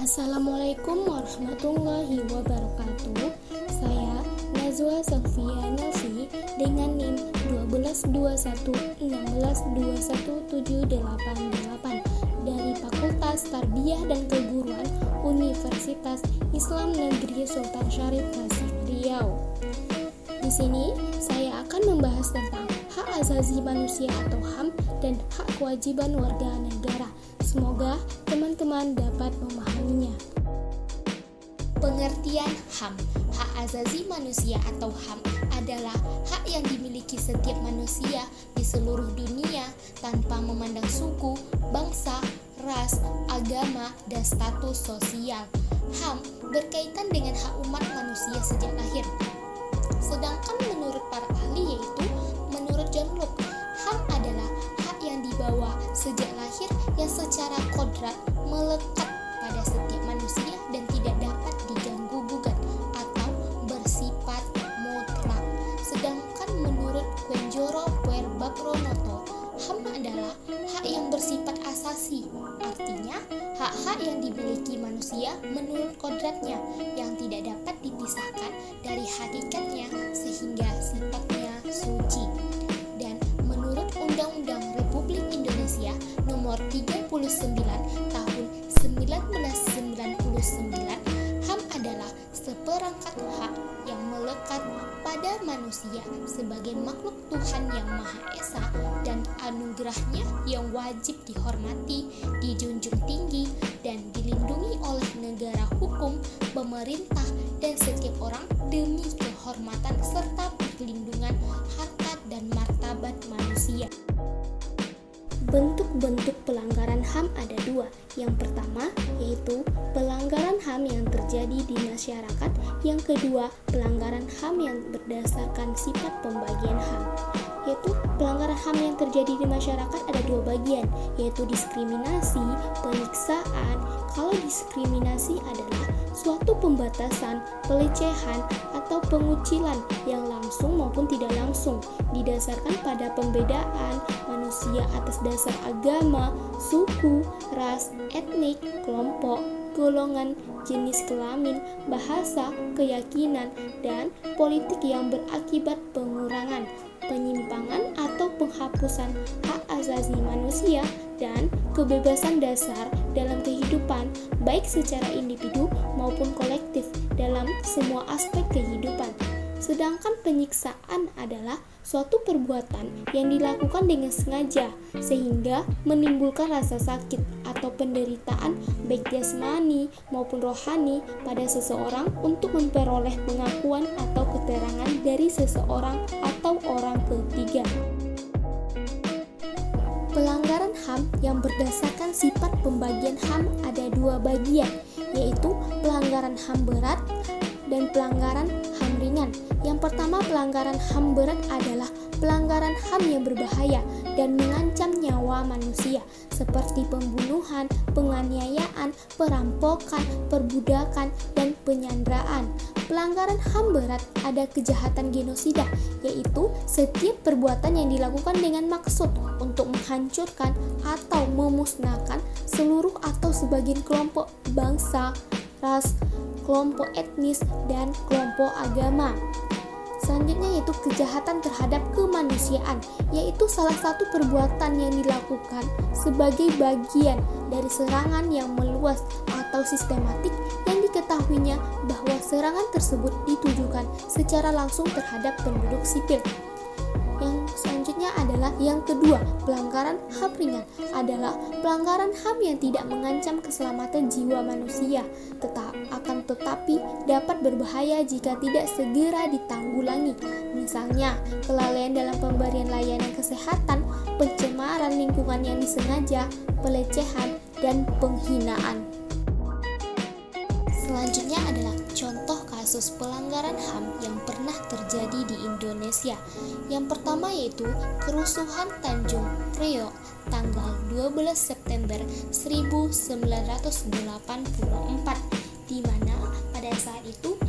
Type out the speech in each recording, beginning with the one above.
Assalamualaikum warahmatullahi wabarakatuh. Saya Nazwa Sofia Nelvi dengan NIM 12216217888 dari Fakultas Tarbiyah dan Keguruan Universitas Islam Negeri Sultan Syarif Tasik, Riau. Di sini saya akan membahas tentang hak asasi manusia atau HAM dan hak kewajiban warga negara. Semoga teman-teman dapat memahaminya. Pengertian HAM, hak asasi manusia atau HAM adalah hak yang dimiliki setiap manusia di seluruh dunia tanpa memandang suku, bangsa, ras, agama, dan status sosial. HAM berkaitan dengan hak umat manusia sejak lahir. Sedangkan menurut para ahli, yaitu menurut John Locke, HAM adalah hak yang dibawa sejak lahir yang secara kodrat melekat pada setiap manusia dan tidak dapat diganggu-gugat atau bersifat mutlak. Sedangkan menurut Quenjoro Puerbabronoto, HAM adalah hak yang bersifat asasi, artinya hak-hak yang dimiliki manusia menurut kodratnya yang tidak dapat dipisahkan dari hakikatnya sehingga sifatnya suci. Dan menurut Undang-Undang Republik Indonesia Nomor 39 Tahun 1999, HAM adalah seperangkat hak yang melekat pada manusia sebagai makhluk Tuhan yang Maha Esa dan anugerahnya yang wajib dihormati, dijunjung tinggi, dan dilindungi oleh negara hukum, pemerintah, dan setiap orang demi kehormatan serta perlindungan harkat dan martabat manusia. Bentuk-bentuk pelanggaran HAM ada dua. Yang pertama yaitu pelanggaran HAM yang terjadi di masyarakat. Yang kedua, pelanggaran HAM yang berdasarkan sifat pembagian HAM. Yaitu pelanggaran HAM yang terjadi di masyarakat ada dua bagian, yaitu diskriminasi, penyiksaan. Kalau diskriminasi adalah suatu pembatasan, pelecehan, atau pengucilan yang langsung maupun tidak langsung didasarkan pada pembedaan manusia atas dasar agama, suku, ras, etnik, kelompok, golongan, jenis kelamin, bahasa, keyakinan, dan politik yang berakibat pengurangan, penyimpangan atau penghapusan hak asasi manusia dan kebebasan dasar dalam kehidupan baik secara individu maupun kolektif dalam semua aspek kehidupan. Sedangkan penyiksaan adalah suatu perbuatan yang dilakukan dengan sengaja sehingga menimbulkan rasa sakit atau penderitaan baik jasmani maupun rohani pada seseorang untuk memperoleh pengakuan atau keterangan dari seseorang atau orang ketiga. Pelanggaran HAM yang berdasarkan sifat pembagian HAM ada dua bagian, yaitu pelanggaran HAM berat dan pelanggaran HAM ringan. Yang pertama, pelanggaran HAM berat adalah pelanggaran HAM yang berbahaya dan mengancam nyawa manusia seperti pembunuhan, penganiayaan, perampokan, perbudakan, dan penyanderaan. Pelanggaran HAM berat ada kejahatan genosida, yaitu setiap perbuatan yang dilakukan dengan maksud untuk menghancurkan atau memusnahkan seluruh atau sebagian kelompok bangsa, ras, kelompok etnis, dan kelompok agama. Selanjutnya yaitu kejahatan terhadap kemanusiaan, yaitu salah satu perbuatan yang dilakukan sebagai bagian dari serangan yang meluas atau sistematik yang diketahuinya bahwa serangan tersebut ditujukan secara langsung terhadap penduduk sipil. Yang selanjutnya adalah yang kedua, pelanggaran HAM ringan adalah pelanggaran HAM yang tidak mengancam keselamatan jiwa manusia, tetapi dapat berbahaya jika tidak segera ditanggulangi. Misalnya, kelalaian dalam pemberian layanan kesehatan, pencemaran lingkungan yang disengaja, pelecehan, dan penghinaan. Selanjutnya adalah contoh kasus pelanggaran HAM yang pernah terjadi di Indonesia. Yang pertama yaitu kerusuhan Tanjung Priok tanggal 12 September 1984, di mana pada saat itu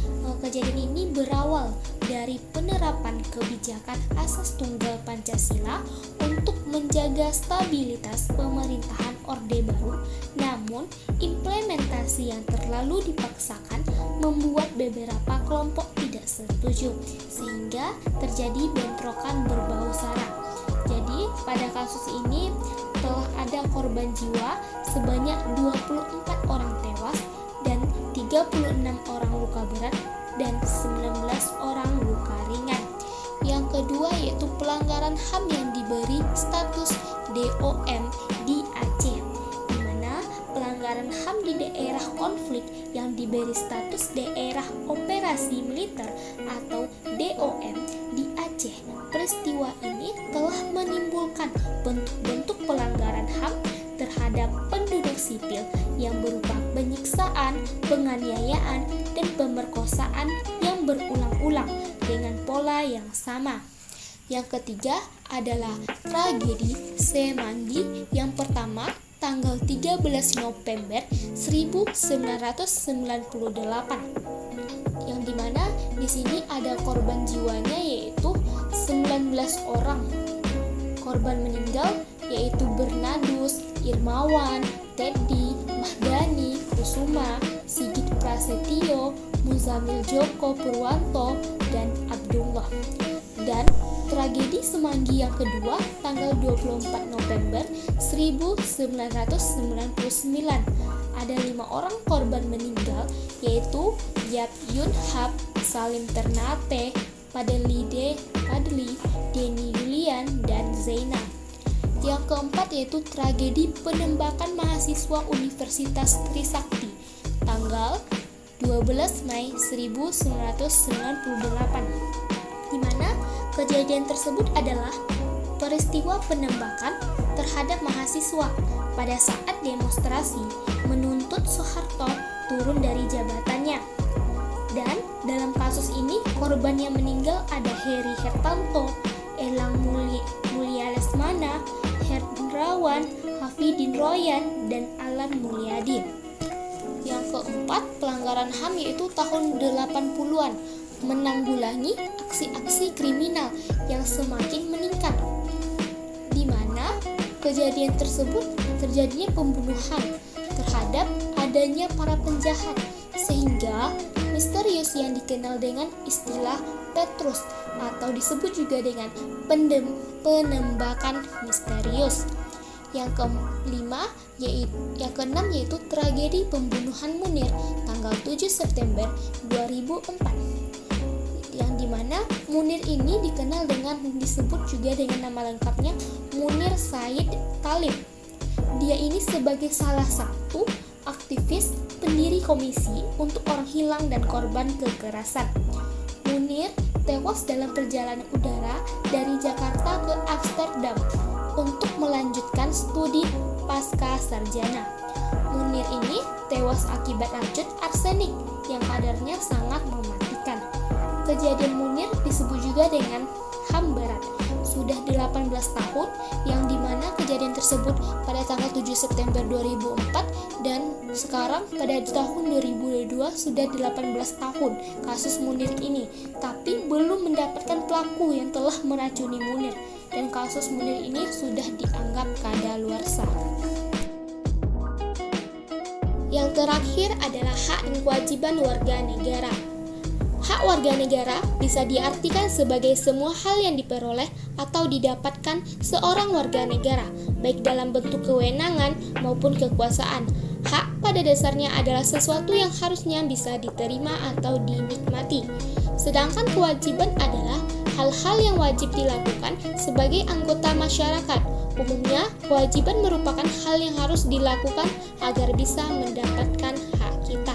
kejadian ini berawal dari penerapan kebijakan asas tunggal Pancasila untuk menjaga stabilitas pemerintahan Orde Baru, namun implementasi diskriminasi yang terlalu dipaksakan membuat beberapa kelompok tidak setuju, sehingga terjadi bentrokan berbau sara. Jadi, pada kasus ini telah ada korban jiwa sebanyak 24 orang tewas dan 36 orang luka berat dan 19 orang luka ringan. Yang kedua yaitu pelanggaran HAM yang diberi status DOM di Aceh, di mana pelanggaran HAM di daerah konflik yang diberi status daerah operasi militer atau DOM di Aceh. Peristiwa ini telah menimbulkan bentuk-bentuk pelanggaran HAM terhadap penduduk sipil yang berupa penyiksaan, penganiayaan, dan pemerkosaan yang berulang-ulang dengan pola yang sama. Yang ketiga adalah tragedi Semanggi yang pertama tanggal 13 November 1998. Yang dimana di sini ada korban jiwanya yaitu 19 orang. Korban meninggal yaitu Bernadus, Irmawan, Teddy, Mahdani, Kusuma, Sigit Prasetyo, Muzamil Joko Purwanto, dan Abdullah. Dan tragedi Semanggi yang kedua tanggal 24 November 1999. Ada 5 orang korban meninggal yaitu Yap Yun Hap, Salim Ternate, Padli, Denny Yulian, dan Zainab. Yang keempat yaitu tragedi penembakan mahasiswa Universitas Trisakti tanggal 12 Mei 1998, di mana kejadian tersebut adalah peristiwa penembakan terhadap mahasiswa pada saat demonstrasi menuntut Soeharto turun dari jabatannya. Dan dalam kasus ini korban yang meninggal ada Heri Hertanto, Elang Mulia Lesmana, Herdrawan, Hafidin Royan, dan Alan Mulyadi. Yang keempat, pelanggaran HAM yaitu tahun 80-an, menanggulangi aksi-aksi kriminal yang semakin meningkat, di mana kejadian tersebut terjadinya pembunuhan terhadap adanya para penjahat, sehingga misterius yang dikenal dengan istilah Petrus atau disebut juga dengan penembakan misterius. Yang keenam yaitu tragedi pembunuhan Munir tanggal 7 September 2004. Yang dimana Munir ini dikenal dengan disebut juga dengan nama lengkapnya Munir Said Talib. Dia ini sebagai salah satu aktivis pendiri komisi untuk orang hilang dan korban kekerasan. Munir tewas dalam perjalanan udara dari Jakarta ke Amsterdam untuk melanjutkan studi pasca sarjana. Munir ini tewas akibat racun arsenik yang kadarnya sangat mematikan. Kejadian Munir disebut juga dengan HAM berat. Sudah 18 tahun yang dimana kejadian tersebut pada tanggal 7 September 2004 dan sekarang pada tahun 2022 sudah 18 tahun kasus Munir ini, tapi belum mendapatkan pelaku yang telah meracuni Munir dan kasus Munir ini sudah dianggap kadaluarsa. Yang terakhir adalah hak dan kewajiban warga negara. Hak warga negara bisa diartikan sebagai semua hal yang diperoleh atau didapatkan seorang warga negara, baik dalam bentuk kewenangan maupun kekuasaan. Hak pada dasarnya adalah sesuatu yang harusnya bisa diterima atau dinikmati. Sedangkan kewajiban adalah hal-hal yang wajib dilakukan sebagai anggota masyarakat. Umumnya, kewajiban merupakan hal yang harus dilakukan agar bisa mendapatkan hak kita.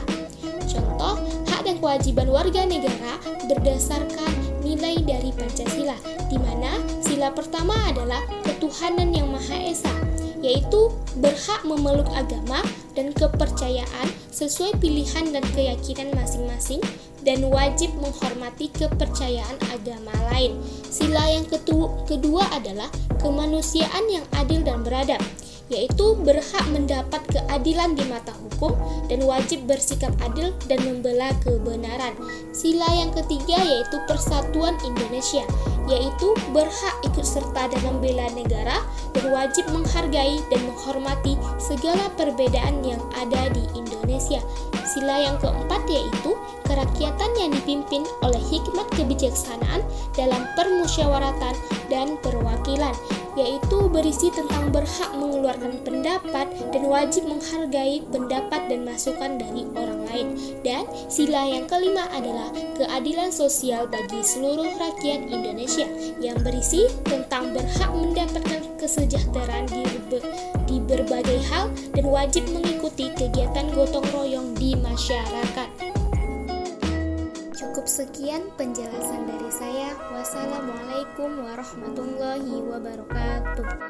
Contoh, hak dan kewajiban warga negara berdasarkan nilai dari Pancasila, di mana sila pertama adalah ketuhanan yang Maha Esa, yaitu berhak memeluk agama dan kepercayaan sesuai pilihan dan keyakinan masing-masing, dan wajib menghormati kepercayaan agama lain. Sila yang kedua adalah kemanusiaan yang adil dan beradab, yaitu berhak mendapat keadilan di mata hukum dan wajib bersikap adil dan membela kebenaran. Sila yang ketiga yaitu persatuan Indonesia, yaitu berhak ikut serta dalam bela negara dan wajib menghargai dan menghormati segala perbedaan yang ada di Indonesia. Sila yang keempat yaitu kerakyatan yang dipimpin oleh hikmat kebijaksanaan dalam permusyawaratan dan perwakilan, yaitu berisi tentang berhak mengeluarkan pendapat dan wajib menghargai pendapat dan masukan dari orang lain. Dan sila yang kelima adalah keadilan sosial bagi seluruh rakyat Indonesia, yang berisi tentang berhak mendapatkan kesejahteraan di berbagai hal dan wajib mengikuti kegiatan gotong royong di masyarakat. Cukup sekian penjelasan dari saya. Wassalamualaikum warahmatullahi wabarakatuh.